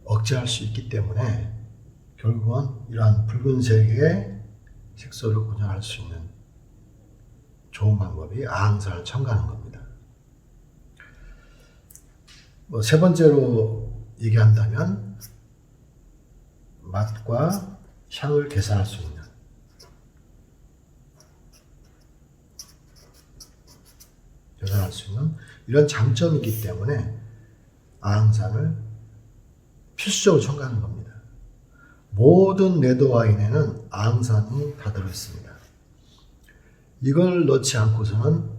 Speaker 1: 억제할 수 있기 때문에 결국은 이러한 붉은색의 색소를 고정할 수 있는 좋은 방법이 아항산을 첨가하는 겁니다. 뭐 세 번째로 얘기한다면 맛과 향을 개선할 수 있는, 이런 장점이 있기 때문에 아항산을 필수적으로 첨가하는 겁니다. 모든 레드 와인에는 아항산이 다 들어있습니다. 이걸 넣지 않고서는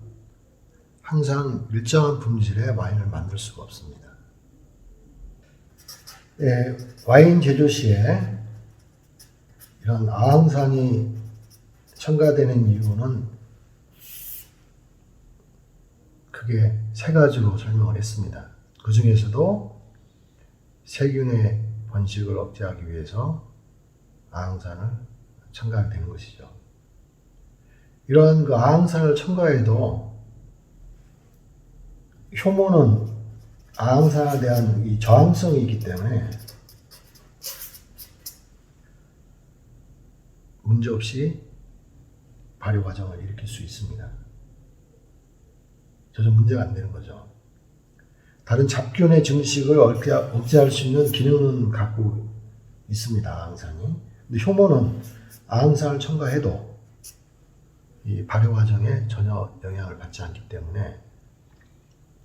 Speaker 1: 항상 일정한 품질의 와인을 만들 수가 없습니다. 와인 제조 시에 이런 아항산이 첨가되는 이유는 크게 세 가지로 설명을 했습니다. 그 중에서도 세균의 번식을 억제하기 위해서 아항산을 첨가하게 되는 것이죠. 이러한 그 아항산을 첨가해도 효모는 아항산에 대한 이 저항성이 있기 때문에 문제없이 발효 과정을 일으킬 수 있습니다. 전혀 문제가 안 되는 거죠. 다른 잡균의 증식을 억제할 수 있는 기능은 갖고 있습니다, 아항산이. 근데 효모는 아항산을 첨가해도 이 발효 과정에 전혀 영향을 받지 않기 때문에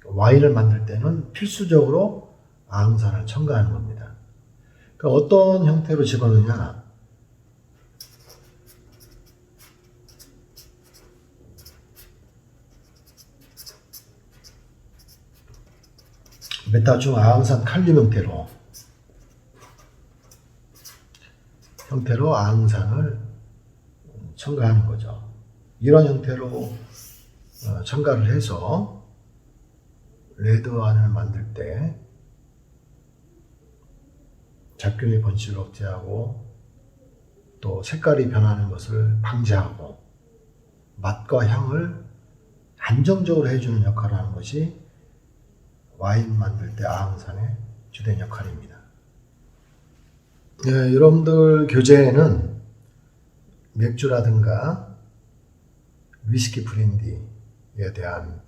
Speaker 1: 와인을 만들 때는 필수적으로 아흥산을 첨가하는 겁니다. 그러니까 어떤 형태로 집어넣느냐? 메타중 아흥산 칼륨 형태로 아흥산을 첨가하는 거죠. 이런 형태로 첨가를 해서 레드와인을 만들 때 잡균의 번식을 억제하고 또 색깔이 변하는 것을 방지하고 맛과 향을 안정적으로 해주는 역할을 하는 것이 와인 만들 때 아흥산의 주된 역할입니다. 네, 여러분들 교재에는 맥주라든가 위스키 브랜디에 대한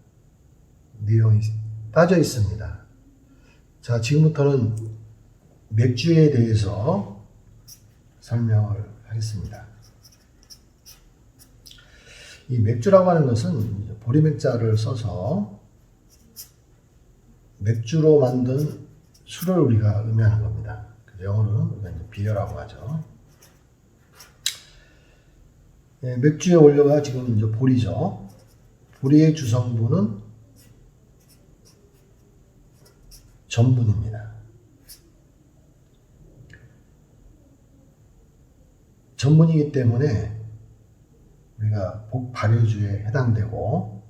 Speaker 1: 내용이 빠져 있습니다. 자, 지금부터는 맥주에 대해서 설명을 하겠습니다. 이 맥주라고 하는 것은 보리맥자를 써서 맥주로 만든 술을 우리가 의미하는 겁니다. 영어로는 우리가 이제 비어라고 하죠. 네, 맥주의 원료가 지금 이제 보리죠. 보리의 주성분은 전분입니다. 전분이기 때문에 우리가 복발효주에 해당되고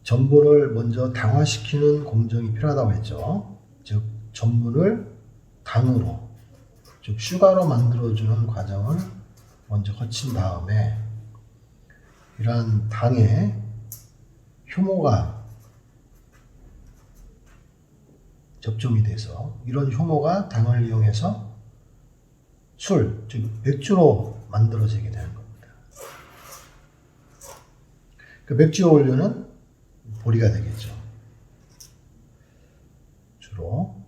Speaker 1: 전분을 먼저 당화시키는 공정이 필요하다고 했죠. 즉 전분을 당으로, 즉 슈가로 만들어주는 과정을 먼저 거친 다음에 이러한 당에 효모가 접종이 돼서 이런 효모가 당을 이용해서 술, 즉 맥주로 만들어지게 되는 겁니다. 그 맥주의 원료는 보리가 되겠죠. 주로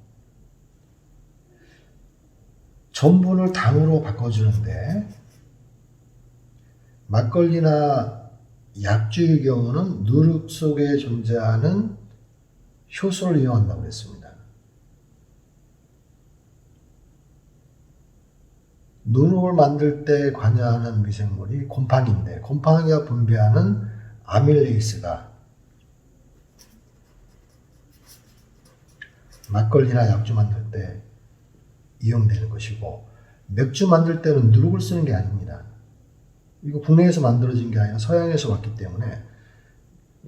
Speaker 1: 전분을 당으로 바꿔주는데 막걸리나 약주의 경우는 누룩 속에 존재하는 효소를 이용한다고 했습니다. 누룩을 만들 때 관여하는 미생물이 곰팡이인데 곰팡이가 분비하는 아밀레이스가 막걸리나 약주 만들 때 이용되는 것이고 맥주 만들 때는 누룩을 쓰는 게 아닙니다. 이거 국내에서 만들어진 게 아니라 서양에서 왔기 때문에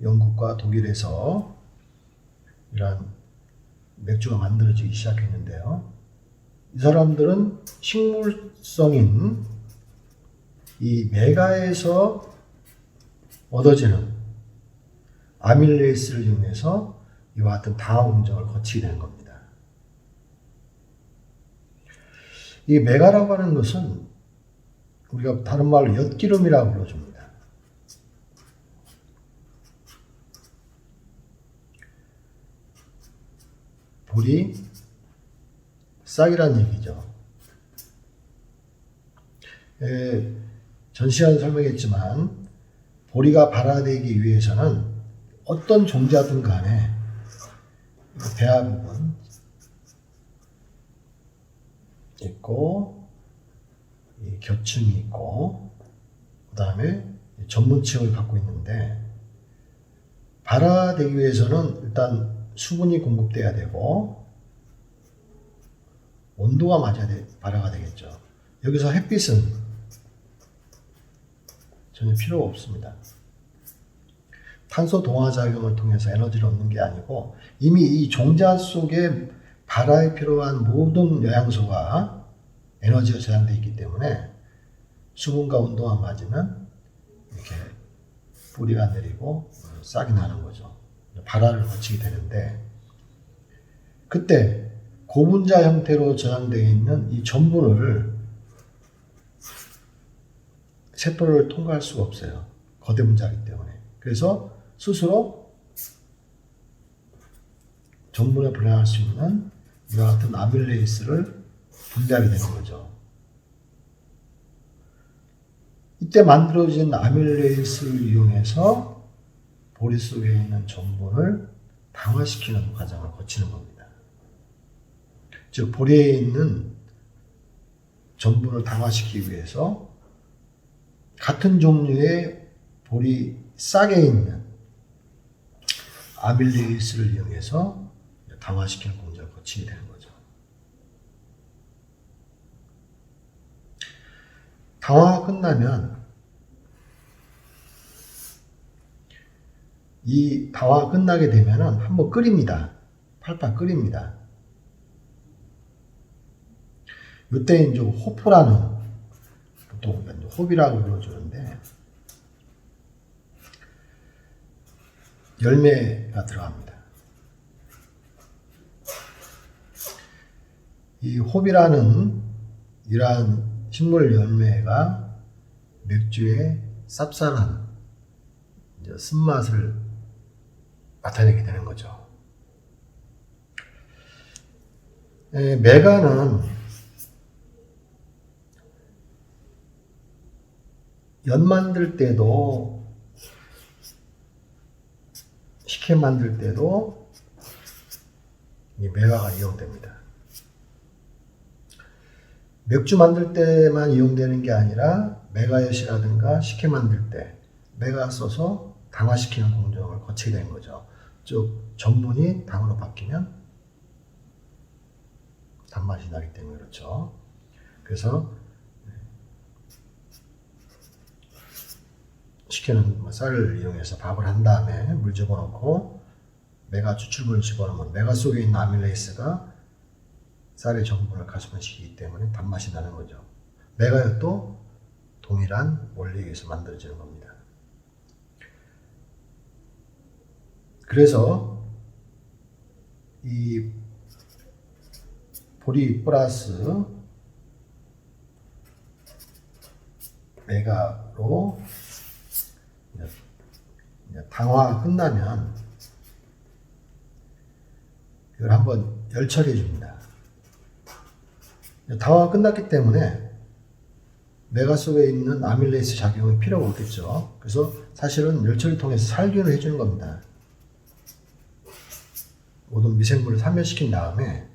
Speaker 1: 영국과 독일에서 이러한 맥주가 만들어지기 시작했는데요. 이 사람들은 식물성인 이 메가에서 얻어지는 아밀레이스를 이용해서 이와 같은 당화 공정을 거치게 되는 겁니다. 이 메가라고 하는 것은 우리가 다른 말로 엿기름이라고 불러줍니다. 보리, 싹이란 얘기죠. 전 시간에 설명했지만 보리가 발화되기 위해서는 어떤 종자든 간에 배아 부분 있고 겹층이 있고 그 다음에 전문층을 갖고 있는데 발화되기 위해서는 일단 수분이 공급돼야 되고 온도가 맞아야 발화가 되겠죠. 여기서 햇빛은 전혀 필요가 없습니다. 탄소 동화 작용을 통해서 에너지를 얻는 게 아니고 이미 이 종자 속에 발화에 필요한 모든 영양소가 에너지가 저장되어 있기 때문에 수분과 온도가 맞으면 이렇게 뿌리가 내리고 싹이 나는 거죠. 발화를 거치게 되는데 그때 고분자 형태로 저장되어 있는 이 전분을 세포를 통과할 수가 없어요. 거대 분자이기 때문에. 그래서 스스로 전분에 분해할 수 있는 이와 같은 아밀레이스를 분리하게 되는 거죠. 이때 만들어진 아밀레이스를 이용해서 보리 속에 있는 전분을 당화시키는 과정을 거치는 겁니다. 즉 보리에 있는 전분을 당화시키기 위해서 같은 종류의 보리 싹에 있는 아밀레이스를 이용해서 당화시키는 공정을 거치게 되는 거죠. 당화가 끝나면 이 당화가 끝나게 되면은 한번 끓입니다. 팔팔 끓입니다. 이때 이제 호프라는 보통 호비라고 불러주는데 열매가 들어갑니다. 이 호비라는 이러한 식물 열매가 맥주의 쌉쌀한 쓴맛을 나타내게 되는 거죠. 메가는 연 만들 때도 식혜 만들 때도 이 메가가 이용됩니다. 맥주 만들 때만 이용되는 게 아니라 메가엿이라든가 식혜 만들 때 메가 써서 당화시키는 공정을 거치게 된 거죠. 즉 전분이 당으로 바뀌면 단맛이 나기 때문에 그렇죠. 그래서 식혜는 쌀을 이용해서 밥을 한 다음에 물 집어넣고 메가 추출물을 집어넣으면 메가 속에 있는 아밀레이스가 쌀의 전분을 가수분시키기 때문에 단맛이 나는 거죠. 메가엿도 동일한 원리에 의해서 만들어지는 겁니다. 그래서 이 보리 플러스 메가로 당화가 끝나면 이걸 한번 열 처리해 줍니다. 당화가 끝났기 때문에 메가 속에 있는 아밀레이스 작용이 필요가 없겠죠. 그래서 사실은 열 처리 통해서 살균을 해주는 겁니다. 모든 미생물을 사멸시킨 다음에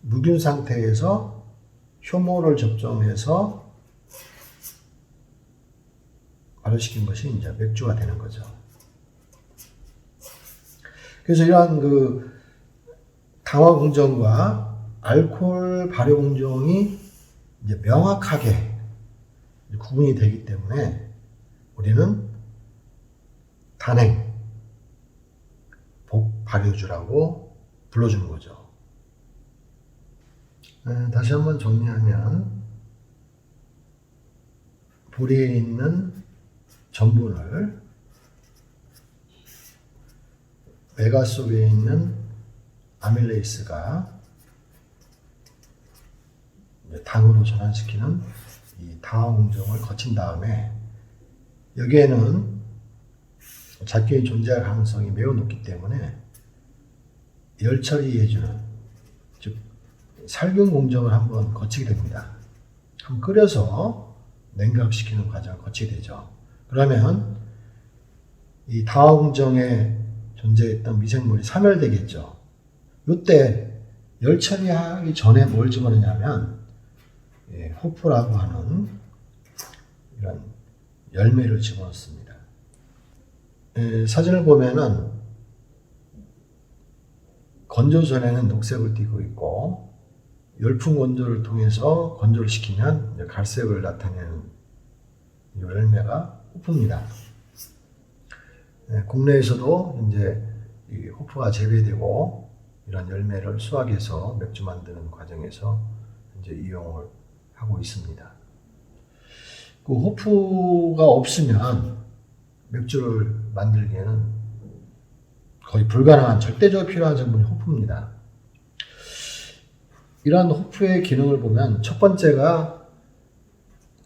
Speaker 1: 무균 상태에서 효모를 접종해서 발효시킨 것이 이제 맥주가 되는 거죠. 그래서 이러한 그 당화 공정과 알코올 발효 공정이 이제 명확하게 구분이 되기 때문에 우리는 단행, 복 발효주라고 불러주는 거죠. 다시 한번 정리하면 보리에 있는 전분을 메가 속에 있는 아밀레이스가 당으로 전환시키는 이 당화 공정을 거친 다음에 여기에는 잡균이 존재할 가능성이 매우 높기 때문에 열 처리해주는 즉 살균 공정을 한번 거치게 됩니다. 한번 끓여서 냉각시키는 과정을 거치게 되죠. 그러면 이 당화 공정에 존재했던 미생물이 사멸되겠죠. 이때 열 처리하기 전에 뭘 집어넣냐면 호프라고 하는 이런 열매를 집어넣습니다. 사진을 보면은 건조 전에는 녹색을 띠고 있고 열풍 건조를 통해서 건조를 시키면 이제 갈색을 나타내는 이 열매가 호프입니다. 국내에서도 이제 이 호프가 재배되고 이런 열매를 수확해서 맥주 만드는 과정에서 이제 이용을 하고 있습니다. 그 호프가 없으면 맥주를 만들기에는 거의 불가능한 절대적으로 필요한成분이 호프입니다. 이러한 호프의 기능을 보면 첫 번째가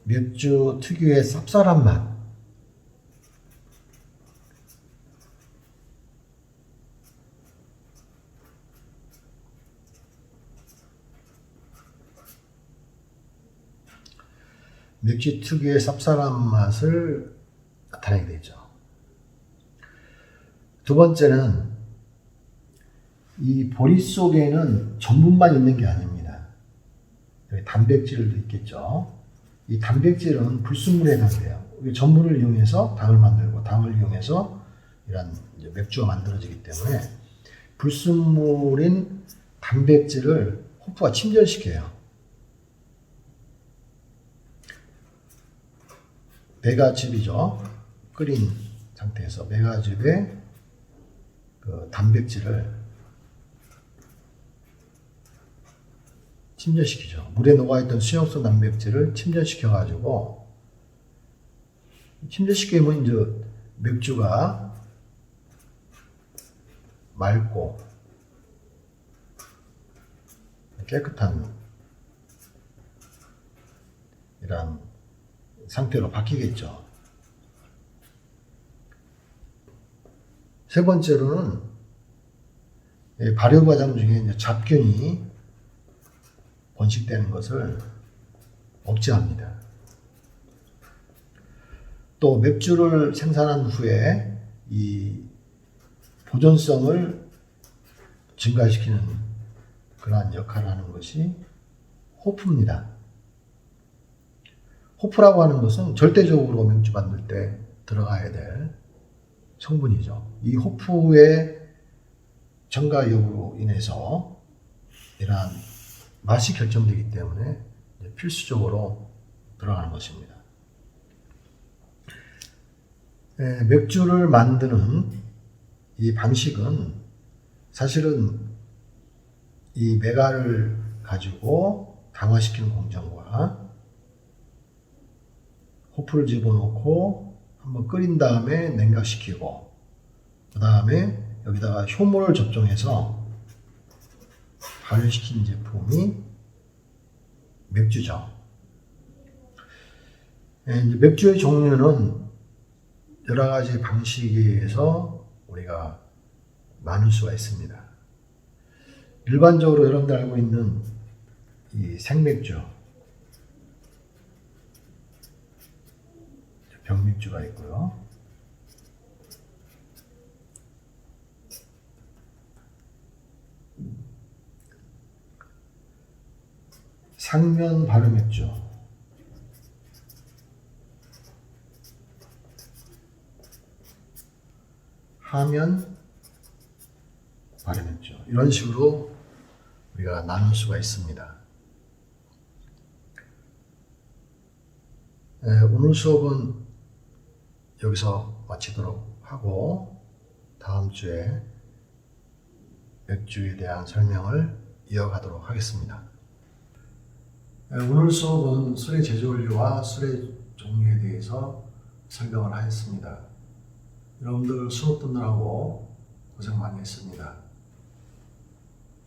Speaker 1: 맥주 특유의 쌉쌀한 맛, 맥주 특유의 쌉쌀한 맛을 나타내게 되죠. 두 번째는 이 보리 속에는 전분만 있는 게 아닙니다. 여기 단백질도 있겠죠. 이 단백질은 불순물에 해당돼요. 전분을 이용해서 당을 만들고 당을 이용해서 이런 맥주가 만들어지기 때문에 불순물인 단백질을 호프가 침전시켜요. 메가즙이죠. 끓인 상태에서 메가즙에 그 단백질을 침전시키죠. 물에 녹아있던 수용성 단백질을 침전시켜가지고 침전시키면 이제 맥주가 맑고 깨끗한 이런 상태로 바뀌겠죠. 세 번째로는 발효 과정 중에 이제 잡균이 번식되는 것을 억제합니다. 또 맥주를 생산한 후에 이 보존성을 증가시키는 그러한 역할을 하는 것이 호프입니다. 호프라고 하는 것은 절대적으로 맥주 만들 때 들어가야 될 성분이죠. 이 호프의 첨가 여부로 인해서 이러한 맛이 결정되기 때문에 필수적으로 들어가는 것입니다. 맥주를 만드는 이 방식은 사실은 이 메가를 가지고 당화시키는 공정과 호프를 집어넣고 한번 끓인 다음에 냉각시키고 그 다음에 여기다가 효모를 접종해서 발효시킨 제품이 맥주죠. 이제 맥주의 종류는 여러 가지 방식에 의해서 우리가 나눌 수가 있습니다. 일반적으로 여러분들 알고 있는 이 생맥주, 병맥주가 있고요. 상면 발효맥주, 하면 발효맥주, 이런 식으로 우리가 나눌 수가 있습니다. 오늘 수업은 여기서 마치도록 하고 다음 주에 맥주에 대한 설명을 이어가도록 하겠습니다. 오늘 수업은 술의 제조 원리와 술의 종류에 대해서 설명을 하였습니다. 여러분들 수업 듣느라고 고생 많이 했습니다.